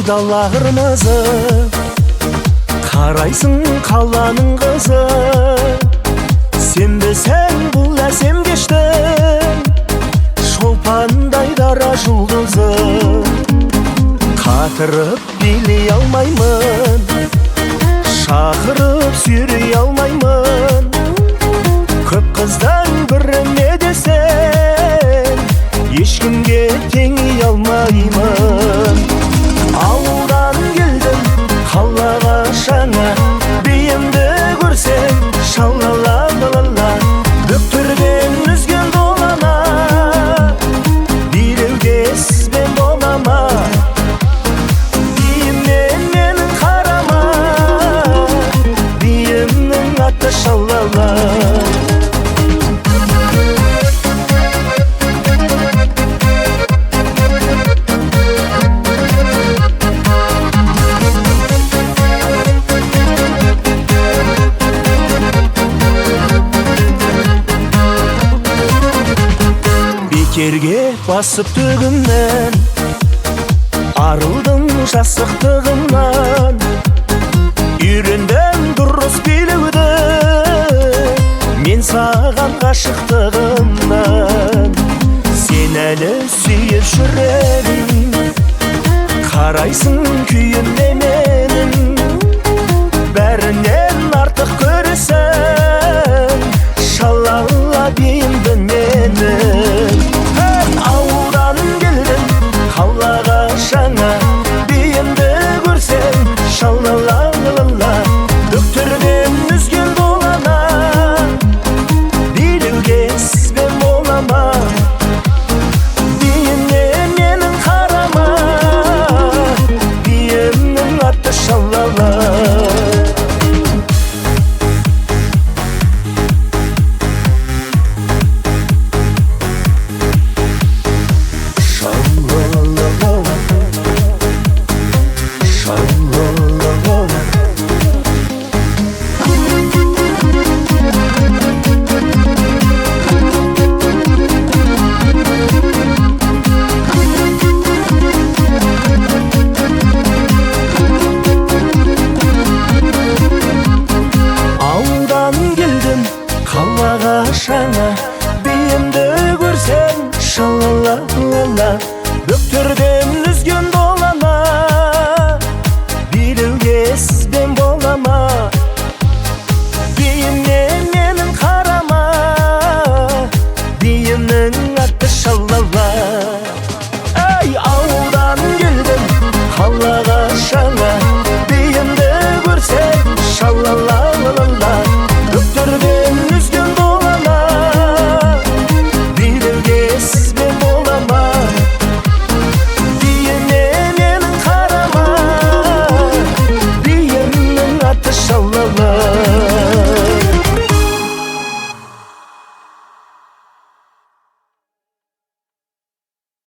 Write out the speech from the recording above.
Dala kırmızı, karaysın kalanın kızı. Sen bilsen bu ersem geçtin, şolpanday dara жұлдызы. Қатырып билей алмаймын, шақырып сүйрей алмаймын. Көп қыздан біріне десең, ешкімге теңей алмаймын. Ауылдан келдім қалаға жаңа, биімді көрсең шалала лала. Бөктерден үзген долана, билеуге сізбен болама. Биімнен менің қарама, биімнің аты шалала. Бекерге басып төгімнен, арылдым жасықтығымнан. Үйрендім дұрыс билеуді, мен саған ғашықтығымнан. Сен әлі сүйіп жүремін, қарайсың күйімде менің. Бәрінен артық көресің, шалала биімді менің. Ауылдан келдім қалаға жаңа, биімді көрсең шалала лала. Бөктерден үзген долана, билеуге сізбен болама. Биімнен менің қарама, биімнің аты шалала. Жаңа биімді көрсең шалала лала. Бөктерден үзген долана, билеуге сізбен болама. Биімнен менің қарама, биімнің аты шалала. Ауылдан келдім қалаға жаңа, биімді көрсең шалала лала. Бөктерден